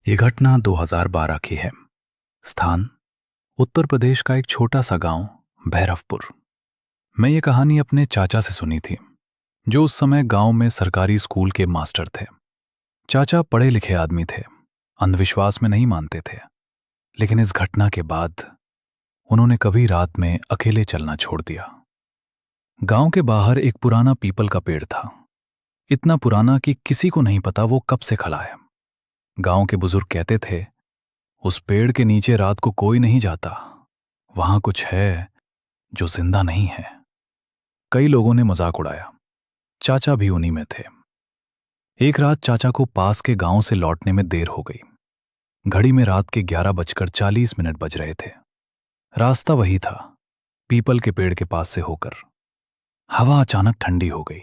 ये घटना 2012 की है। स्थान उत्तर प्रदेश का एक छोटा सा गांव भैरवपुर। मैं ये कहानी अपने चाचा से सुनी थी, जो उस समय गांव में सरकारी स्कूल के मास्टर थे। चाचा पढ़े लिखे आदमी थे, अंधविश्वास में नहीं मानते थे, लेकिन इस घटना के बाद उन्होंने कभी रात में अकेले चलना छोड़ दिया। गांव के बाहर एक पुराना पीपल का पेड़ था, इतना पुराना कि किसी को नहीं पता वो कब से खड़ा है। गांव के बुजुर्ग कहते थे, उस पेड़ के नीचे रात को कोई नहीं जाता, वहां कुछ है जो जिंदा नहीं है। कई लोगों ने मजाक उड़ाया, चाचा भी उन्हीं में थे। एक रात चाचा को पास के गांव से लौटने में देर हो गई। घड़ी में रात के 11:40 बज रहे थे। रास्ता वही था, पीपल के पेड़ के पास से होकर। हवा अचानक ठंडी हो गई,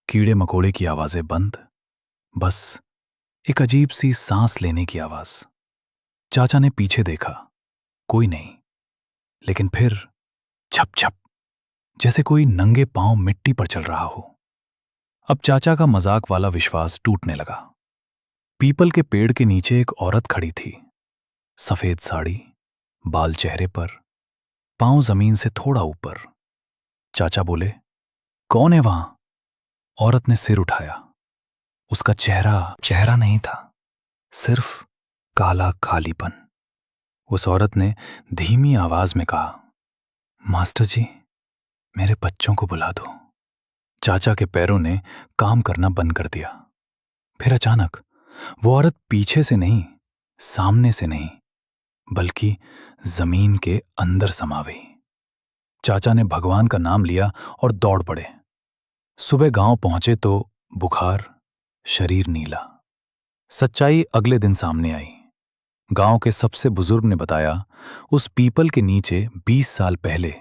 कीड़े मकोड़े की आवाजें बंद, बस एक अजीब सी सांस लेने की आवाज। चाचा ने पीछे देखा, कोई नहीं, लेकिन फिर छप छप, जैसे कोई नंगे पांव मिट्टी पर चल रहा हो। अब चाचा का मजाक वाला विश्वास टूटने लगा। पीपल के पेड़ के नीचे एक औरत खड़ी थी, सफेद साड़ी, बाल चेहरे पर, पांव जमीन से थोड़ा ऊपर। चाचा बोले, कौन है वहां? औरत ने सिर उठाया। उसका चेहरा नहीं था, सिर्फ काला खालीपन। उस औरत ने धीमी आवाज में कहा, मास्टर जी, मेरे बच्चों को बुला दो। चाचा के पैरों ने काम करना बंद कर दिया। फिर अचानक वो औरत पीछे से नहीं, सामने से नहीं, बल्कि जमीन के अंदर समा गई। चाचा ने भगवान का नाम लिया और दौड़ पड़े। सुबह गांव पहुंचे तो बुखार, शरीर नीला। सच्चाई अगले दिन सामने आई। गांव के सबसे बुजुर्ग ने बताया, उस पीपल के नीचे 20 साल पहले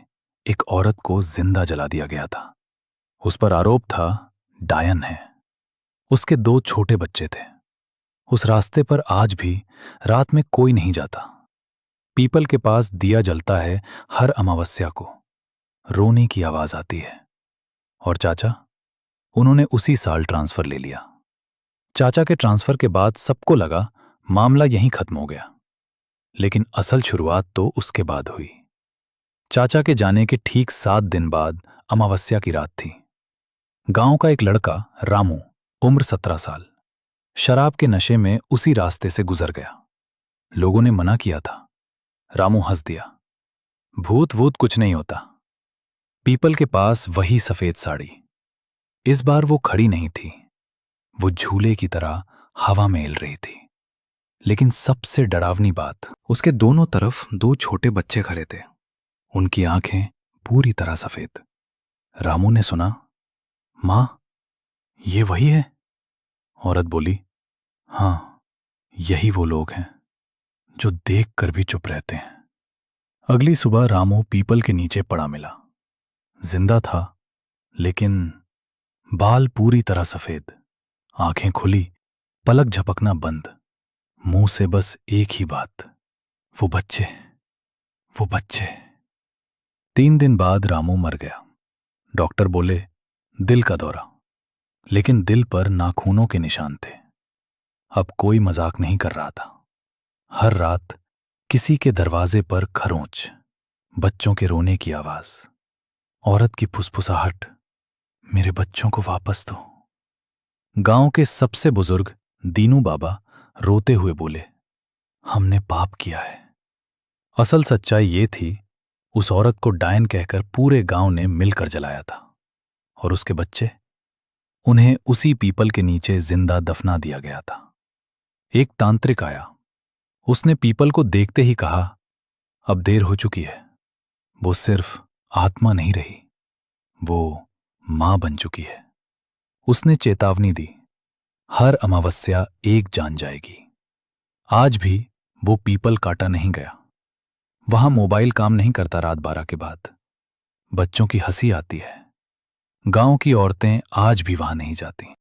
एक औरत को जिंदा जला दिया गया था। उस पर आरोप था डायन है। उसके 2 छोटे बच्चे थे। उस रास्ते पर आज भी रात में कोई नहीं जाता। पीपल के पास दिया जलता है हर अमावस्या को। रोने की आवाज आती है। और चाचा, उन्होंने उसी साल ट्रांसफर ले लिया। चाचा के ट्रांसफर के बाद सबको लगा मामला यहीं खत्म हो गया, लेकिन असल शुरुआत तो उसके बाद हुई। चाचा के जाने के ठीक 7 दिन बाद अमावस्या की रात थी। गांव का एक लड़का रामू, उम्र 17 साल, शराब के नशे में उसी रास्ते से गुजर गया। लोगों ने मना किया था। रामू हंस दिया, भूत वूत कुछ नहीं होता। पीपल के पास वही सफेद साड़ी। इस बार वो खड़ी नहीं थी, वो झूले की तरह हवा में हिल रही थी। लेकिन सबसे डरावनी बात, उसके दोनों तरफ 2 छोटे बच्चे खड़े थे, उनकी आंखें पूरी तरह सफेद। रामू ने सुना, मां, ये वही है? औरत बोली, हां, यही वो लोग हैं जो देख कर भी चुप रहते हैं। अगली सुबह रामू पीपल के नीचे पड़ा मिला। जिंदा था, लेकिन बाल पूरी तरह सफेद, आंखें खुली, पलक झपकना बंद, मुंह से बस एक ही बात, वो बच्चे, वो बच्चे। 3 दिन बाद रामू मर गया। डॉक्टर बोले, दिल का दौरा, लेकिन दिल पर नाखूनों के निशान थे। अब कोई मजाक नहीं कर रहा था। हर रात किसी के दरवाजे पर खरोंच, बच्चों के रोने की आवाज, औरत की फुसफुसाहट, मेरे बच्चों को वापस दो। गांव के सबसे बुजुर्ग दीनू बाबा रोते हुए बोले, हमने पाप किया है। असल सच्चाई ये थी, उस औरत को डायन कहकर पूरे गांव ने मिलकर जलाया था। और उसके बच्चे, उन्हें उसी पीपल के नीचे जिंदा दफना दिया गया था। एक तांत्रिक आया, उसने पीपल को देखते ही कहा, अब देर हो चुकी है। वो सिर्फ आत्मा नहीं रही, वो मां बन चुकी है। उसने चेतावनी दी, हर अमावस्या एक जान जाएगी। आज भी वो पीपल काटा नहीं गया। वहां मोबाइल काम नहीं करता रात 12 के बाद। बच्चों की हंसी आती है। गांव की औरतें आज भी वहां नहीं जाती।